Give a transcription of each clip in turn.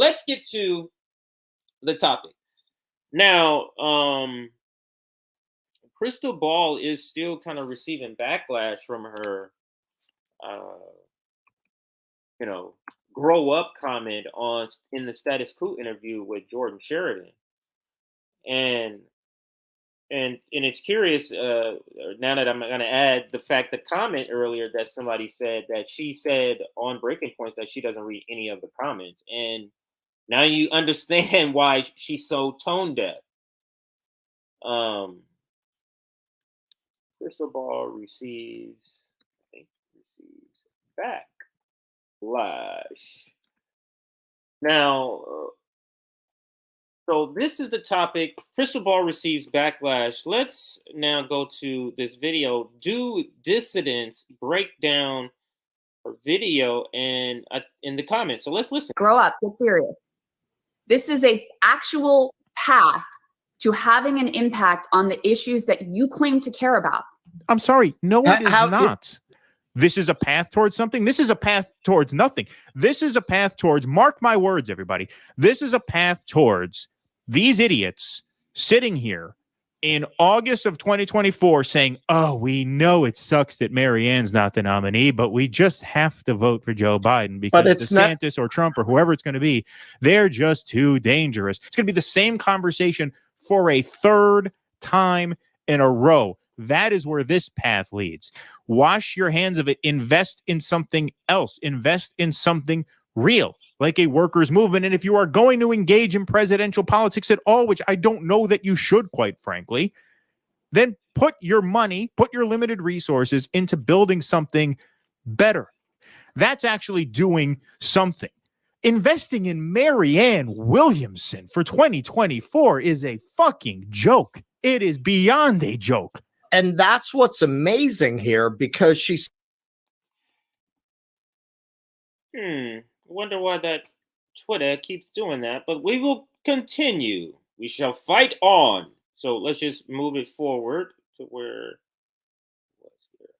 let's get to the topic. Now, Krystal Ball is still kind of receiving backlash from her, uh, grow up comment in the Status Quo interview with Jordan Sheridan, and it's curious. Now that I'm going to add the fact, the comment earlier that somebody said that she said on Breaking Points that she doesn't read any of the comments, and now you understand why she's so tone deaf. Krystal Ball receives backlash. Now, so this is the topic. Krystal Ball receives backlash. Let's now go to this video. Do dissidents break down her video and in the comments? So let's listen. Grow up. Get serious. This is a actual path to having an impact on the issues that you claim to care about. I'm sorry. No, it is not. This is a path towards something. This is a path towards nothing. This is a path towards, mark my words, everybody. This is a path towards these idiots sitting here in August of 2024 saying, oh, we know it sucks that Marianne's not the nominee, but we just have to vote for Joe Biden because DeSantis or Trump or whoever it's going to be, they're just too dangerous. It's going to be the same conversation for a third time in a row. That is where this path leads. Wash your hands of it. Invest in something else. Invest in something real, like a workers' movement. And if you are going to engage in presidential politics at all, which I don't know that you should, quite frankly, then put your money, put your limited resources into building something better. That's actually doing something. Investing in Marianne Williamson for 2024 is a fucking joke. It is beyond a joke. And that's what's amazing here, because she's... Wonder why that Twitter keeps doing that, but we will continue. We shall fight on. So let's just move it forward to where I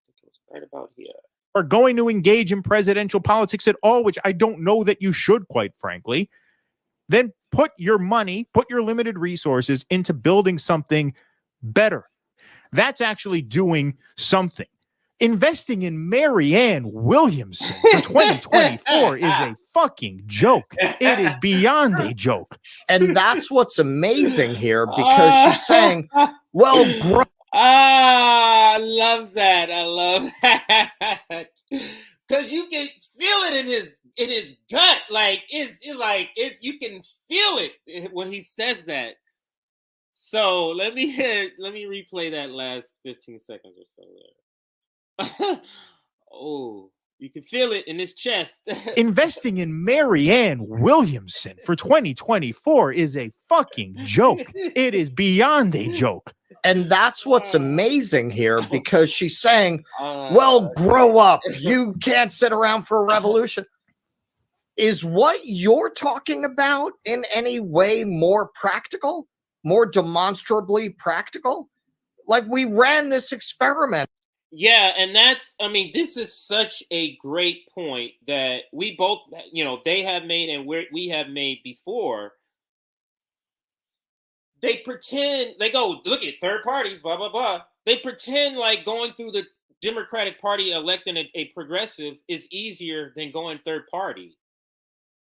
think it was right about here. Are going to engage in presidential politics at all, which I don't know that you should, quite frankly, then put your money, put your limited resources into building something better. That's actually doing something. Investing in Marianne Williamson for 2024 is a fucking joke. It is beyond a joke. And that's what's amazing here, because she's saying, well, I love that. I love that. Because you can feel it in his gut. You can feel it when he says that. So let me replay that last 15 seconds or so there. Oh, you can feel it in his chest. Investing in Marianne Williamson for 2024 is a fucking joke. It is beyond a joke. And that's what's amazing here, because she's saying, well, grow up. You can't sit around for a revolution. Is what you're talking about in any way more practical, more demonstrably practical? Like, we ran this experiment. Yeah, and this is such a great point that we both, they have made and we have made before. They pretend, they go, look at third parties, blah, blah, blah. They pretend like going through the Democratic Party electing a progressive is easier than going third party.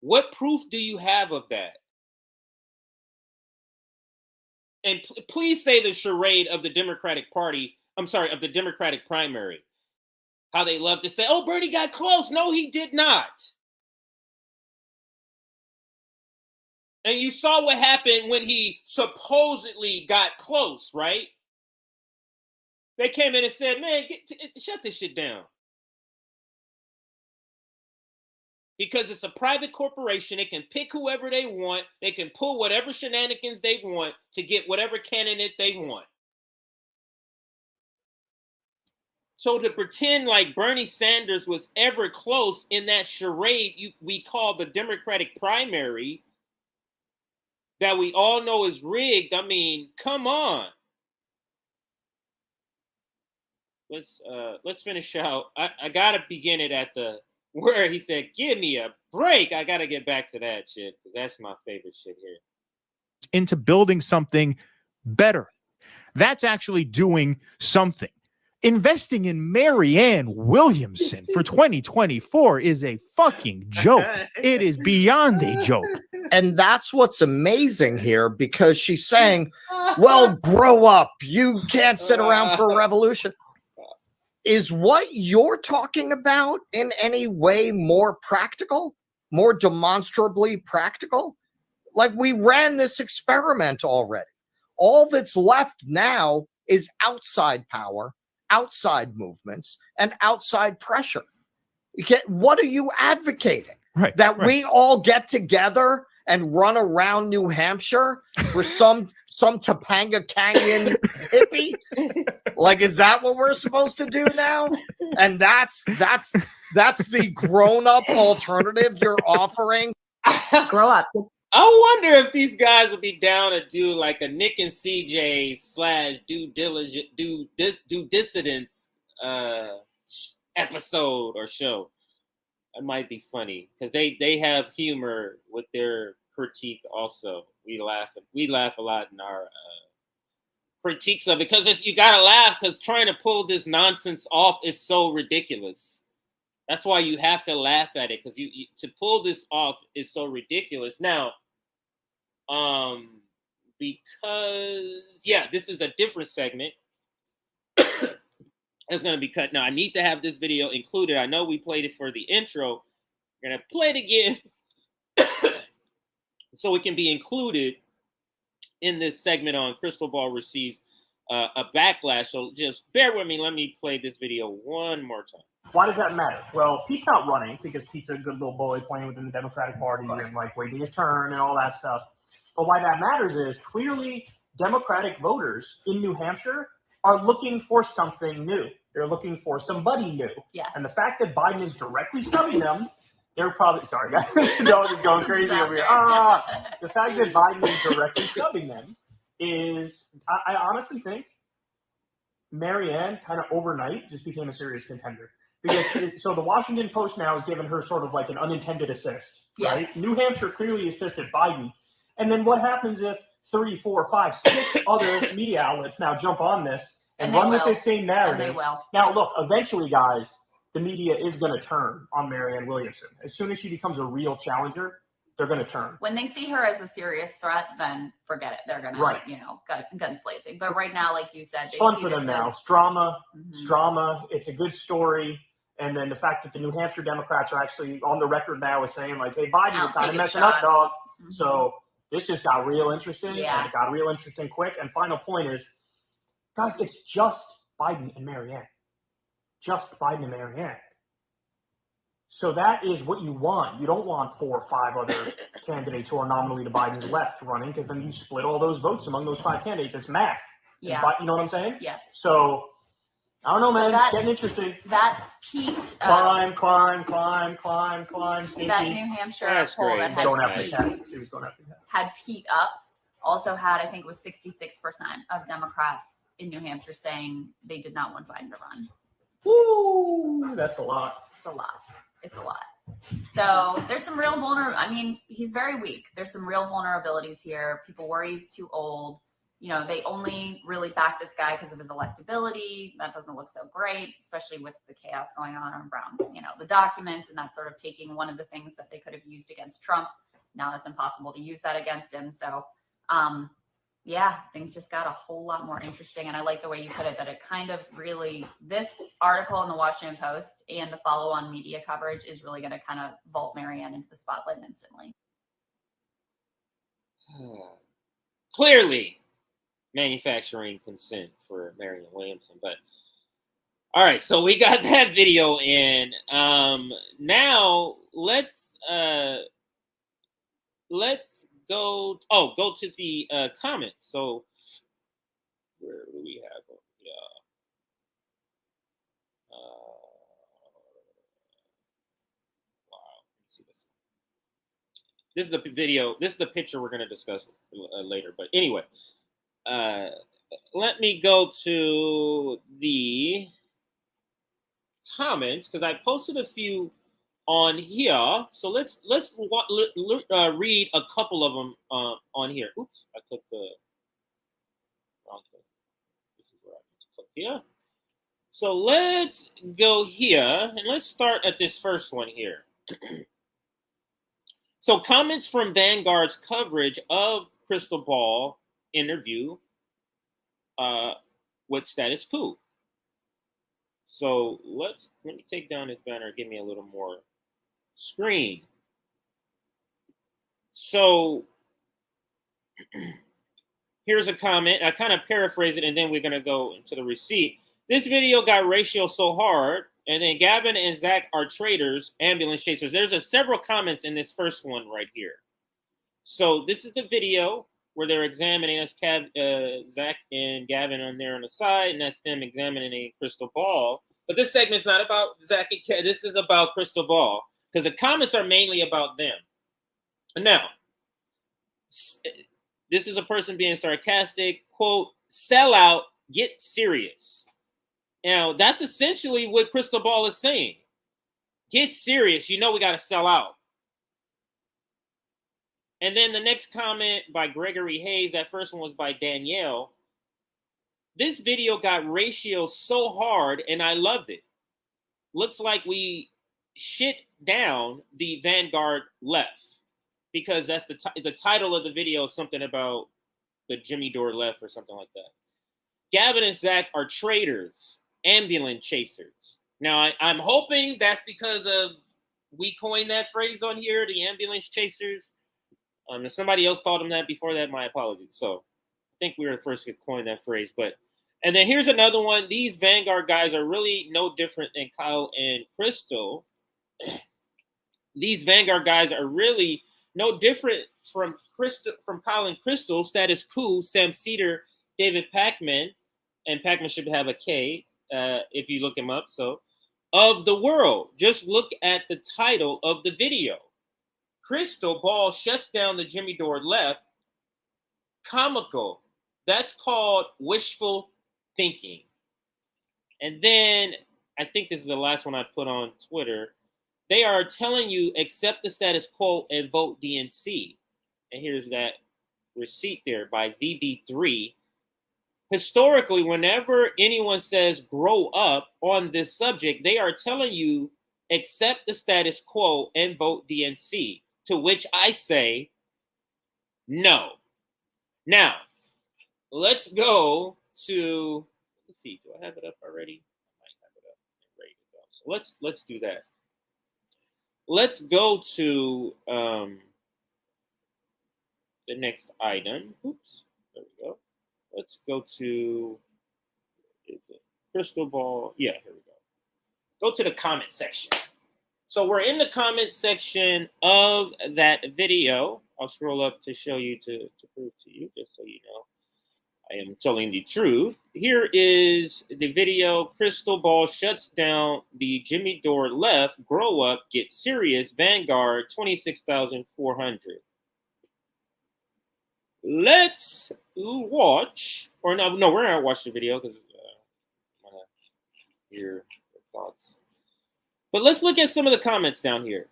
What proof do you have of that? And please say the charade of the Democratic Party, of the Democratic primary. How they love to say, oh, Bernie got close. No, he did not. And you saw what happened when he supposedly got close, right? They came in and said, man, shut this shit down. Because it's a private corporation. They can pick whoever they want. They can pull whatever shenanigans they want to get whatever candidate they want. So to pretend like Bernie Sanders was ever close in that charade we call the Democratic primary that we all know is rigged, I mean, come on. Let's finish out. I gotta begin it at the where he said, "Give me a break." I got to get back to that shit because that's my favorite shit here. Into building something better. That's actually doing something. Investing in Marianne Williamson for 2024 is a fucking joke. It is beyond a joke. And that's what's amazing here, because she's saying, well, grow up. You can't sit around for a revolution. Is what you're talking about in any way more practical, more demonstrably practical? Like, we ran this experiment already. All that's left now is outside power, outside movements, and outside pressure. What are you advocating? Right, that we all get together and run around New Hampshire for some Topanga Canyon hippie? Like, is that what we're supposed to do now? And that's the grown-up alternative you're offering? Grow up. I wonder if these guys would be down to do like a Nick and CJ / due dissidence episode or show. It might be funny because they have humor with their critique. Also, we laugh a lot in our critiques of it because you gotta laugh because trying to pull this nonsense off is so ridiculous. That's why you have to laugh at it because you to pull this off is so ridiculous. Now, because this is a different segment. It's going to be cut. Now, I need to have this video included. I know we played it for the intro. We're going to play it again so it can be included in this segment on Krystal Ball receives a backlash. So just bear with me. Let me play this video one more time. Why does that matter? Well, Pete's not running because Pete's a good little bully playing within the Democratic Party and like waiting his turn and all that stuff. But why that matters is clearly Democratic voters in New Hampshire are looking for something new. They're looking for somebody new. Yes. And the fact that Biden is directly snubbing them, they're probably, sorry guys, the dog is going crazy over here. The fact that Biden is directly snubbing them is, I honestly think Marianne kind of overnight just became a serious contender. Because so the Washington Post now has given her sort of like an unintended assist, right? Yes. New Hampshire clearly is pissed at Biden. And then what happens if 3, 4, 5, 6 other media outlets now jump on this and run with this same narrative? And they will. Now, look, eventually, guys, the media is going to turn on Marianne Williamson. As soon as she becomes a real challenger, they're going to turn. When they see her as a serious threat, then forget it. They're going to, guns blazing. But right now, like you said, it's fun for them now. It's drama. It's drama. It's a good story. And then the fact that the New Hampshire Democrats are actually on the record now as saying, like, hey, Biden, you're kind of messing up, dog. So this just got real interesting. Yeah. And it got real interesting quick. And final point is, guys, it's just Biden and Marianne. Just Biden and Marianne. So that is what you want. You don't want 4 or 5 other candidates who are nominally to Biden's left running, because then you split all those votes among those 5 candidates. It's math. Yeah. You know what I'm saying? Yes. So, I don't know, man. So it's getting interesting. That Pete. Climb. Stinky. That New Hampshire That's poll great. that Don't have had to Pete, She was going after that. had Pete up also had, I think it was 66% of Democrats in New Hampshire saying they did not want Biden to run. Woo! That's a lot. It's a lot. It's a lot. So there's some real I mean, he's very weak. There's some real vulnerabilities here. People worry he's too old. You know, they only really back this guy because of his electability. That doesn't look so great, especially with the chaos going on around, the documents and that sort of taking one of the things that they could have used against Trump. Now it's impossible to use that against him. So, things just got a whole lot more interesting. And I like the way you put it, that it kind of really, this article in the Washington Post and the follow-on media coverage is really going to kind of vault Marianne into the spotlight instantly. Clearly manufacturing consent for Marianne Williamson. But all right, so we got that video in. Now let's go to the comments. So where do we have them? Wow. Let's see this. This is the video. This is the picture we're going to discuss later. But anyway, let me go to the comments because I posted a few on here. So let's read a couple of them on here. Oops, I clicked the wrong thing. This is where I need to click here. So let's go here and let's start at this first one here. So comments from Vanguard's coverage of Krystal Ball interview with Status Quo. So let me take down this banner. Give me a little more screen. So here's a comment. I kind of paraphrase it, and then we're going to go into the receipt. This video got ratio so hard, and then Gavin and Zach are traitors, ambulance chasers. There's several comments in this first one right here. So this is the video where they're examining us, Zach and Gavin on there on the side, and that's them examining a Krystal Ball. But this segment's not about Zach and Kevin. This is about Krystal Ball, because the comments are mainly about them. Now, this is a person being sarcastic, quote, sell out, get serious. Now, that's essentially what Krystal Ball is saying. Get serious. You know we got to sell out. And then the next comment by Gregory Hayes, that first one was by Danielle. This video got ratio so hard, and I loved it. Looks like we shit down the Vanguard left, because that's the title of the video, something about the Jimmy Dore left or something like that. Gavin and Zach are traitors, ambulance chasers. Now, I'm hoping that's because of we coined that phrase on here, the ambulance chasers. If somebody else called them that before that, my apologies. So I think we were the first to coin that phrase. And then here's another one. These Vanguard guys are really no different than Kyle and Krystal. These Vanguard guys are really no different from Kyle and Krystal, Status Quo, Sam Cedar, David Pacman, and Pacman should have a K if you look him up. So, of the world. Just look at the title of the video. Krystal Ball shuts down the Jimmy Dore left. Comical. That's called wishful thinking. And then I think this is the last one I put on Twitter. They are telling you accept the status quo and vote DNC. And here's that receipt there by VB3. Historically, whenever anyone says grow up on this subject, they are telling you accept the status quo and vote DNC. To which I say no. Now, let's go to, let's see, do I have it up already? I might have it up and ready to go. So let's do that. Let's go to the next item. Oops, there we go. Let's go to, is it Krystal Ball? Yeah, here we go. Go to the comment section. So we're in the comment section of that video. I'll scroll up to show you, to prove to you, just so you know I am telling the truth. Here is the video. Krystal Ball shuts down the Jimmy Dore left. Grow up, get serious. Vanguard, 26,400. Let's watch, or no, we're not watching the video because I want to hear your thoughts. But let's look at some of the comments down here.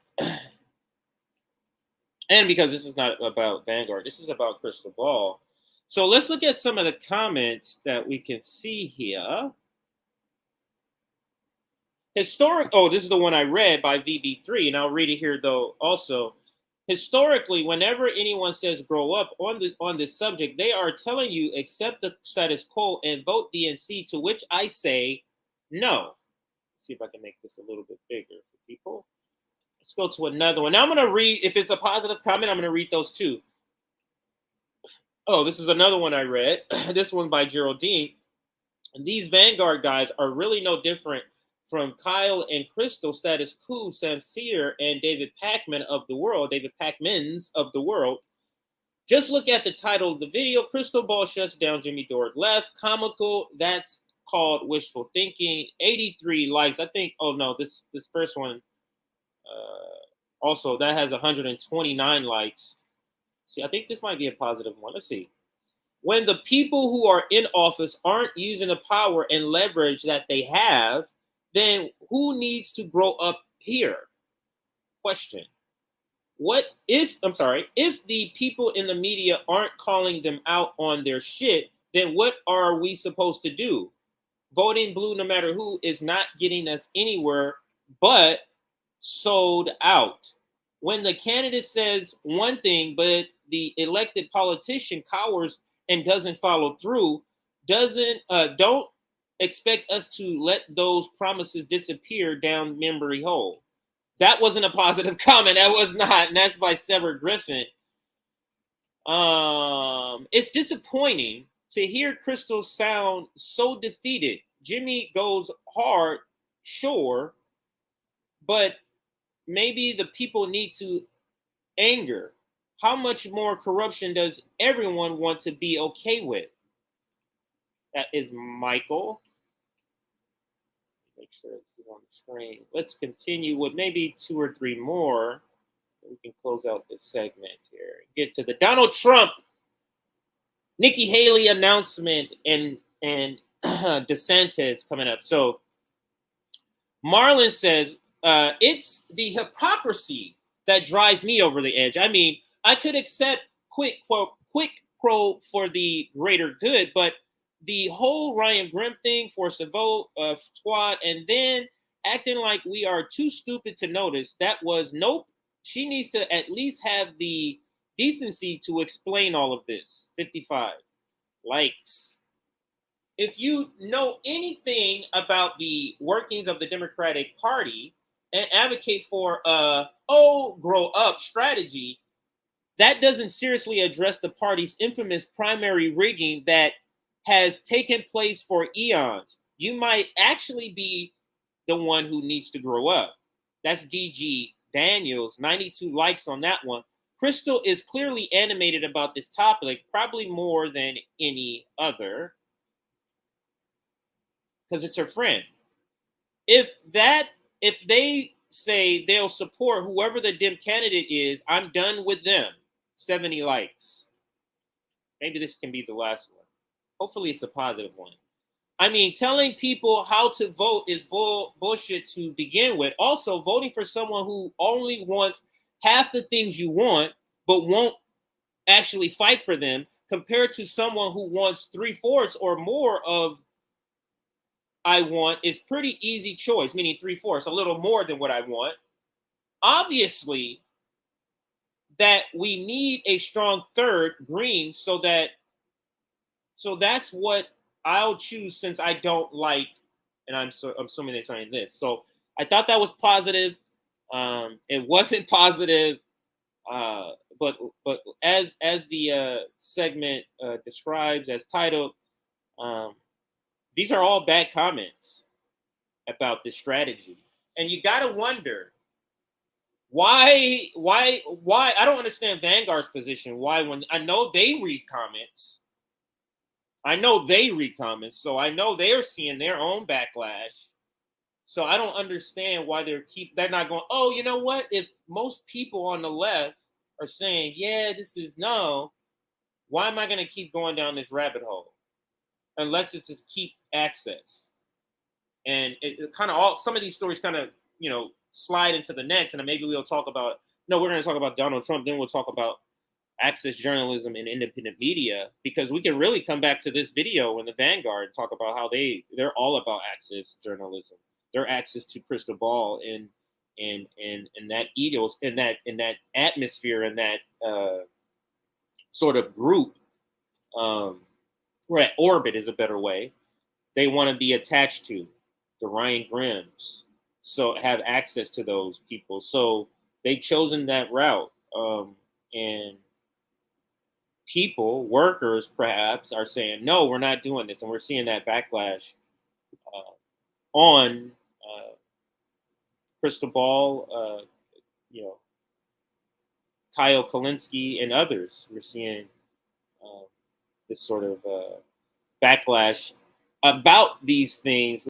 And because this is not about Vanguard, this is about Krystal Ball. So let's look at some of the comments that we can see here. This is the one I read by VB3, and I'll read it here though also. Historically, whenever anyone says grow up on this subject, they are telling you accept the status quo and vote DNC, to which I say no. Let's see if I can make this a little bit bigger for people. Let's go to another one. Now I'm going to read, if it's a positive comment, I'm going to read those too. Oh, this is another one I read. This one by Geraldine. And these Vanguard guys are really no different from Kyle and Krystal, Status Quo, Sam Cedar, and David Pacman of the world, David Pacmans of the world. Just look at the title of the video. Krystal Ball shuts down Jimmy Dore left. Comical. That's called wishful thinking. 83 likes. I think, oh no, this first one also, that has 129 likes. See, I think this might be a positive one. Let's see. When the people who are in office aren't using the power and leverage that they have, then who needs to grow up here? question. If the people in the media aren't calling them out on their shit, then what are we supposed to do? Voting blue, no matter who, is not getting us anywhere but sold out. When the candidate says one thing, but the elected politician cowers and doesn't follow through, don't expect us to let those promises disappear down memory hole. That wasn't a positive comment. That was not, and that's by Sever Griffin. It's disappointing to hear Krystal sound so defeated. Jimmy goes hard, sure, but maybe the people need to anger. How much more corruption does everyone want to be okay with? That is Michael. Make sure this is on the screen. Let's continue with maybe 2 or 3 more. We can close out this segment here. Get to the Donald Trump, Nikki Haley announcement and DeSantis coming up. So Marlon says, it's the hypocrisy that drives me over the edge. I mean, I could accept quick pro for the greater good, but the whole Ryan Grimm thing, force a vote, squad, and then acting like we are too stupid to notice, that was nope. She needs to at least have the decency to explain all of this. 55 likes. If you know anything about the workings of the Democratic Party and advocate for grow up strategy, that doesn't seriously address the party's infamous primary rigging that has taken place for eons. You might actually be the one who needs to grow up. That's DG Daniels, 92 likes on that one. Krystal is clearly animated about this topic, probably more than any other, because it's her friend. If they say they'll support whoever the Dem candidate is, I'm done with them. 70 likes. Maybe this can be the last one. Hopefully it's a positive one. I mean, telling people how to vote is bullshit to begin with. Also, voting for someone who only wants half the things you want, but won't actually fight for them, compared to someone who wants 3/4 or more of I want, is pretty easy choice, meaning 3/4, a little more than what I want. Obviously, that we need a strong third, green, so that's what I'll choose, since I don't like, and I'm assuming they're saying this. So I thought that was positive. It wasn't positive, but as the segment describes, as titled, these are all bad comments about this strategy, and you got to wonder why. I don't understand Vanguard's position. Why, when I know they read comments. So I know they're seeing their own backlash. So I don't understand why they're not going, oh, you know what? If most people on the left are saying, yeah, this is no, why am I going to keep going down this rabbit hole? Unless it's just keep access. And it kind of all, some of these stories kind of, slide into the next. And then maybe we're going to talk about Donald Trump. Then we'll talk about access journalism and independent media, because we can really come back to this video in the Vanguard and talk about how they're all about access journalism, their access to crystal ball and that ethos, in that atmosphere, and that sort of group, right, orbit is a better way. They want to be attached to the Ryan Grimms, so have access to those people. So they've chosen that route, and people, workers perhaps, are saying, no, we're not doing this. And we're seeing that backlash on Crystal Ball, Kyle Kalinske and others. We're seeing this sort of backlash about these things.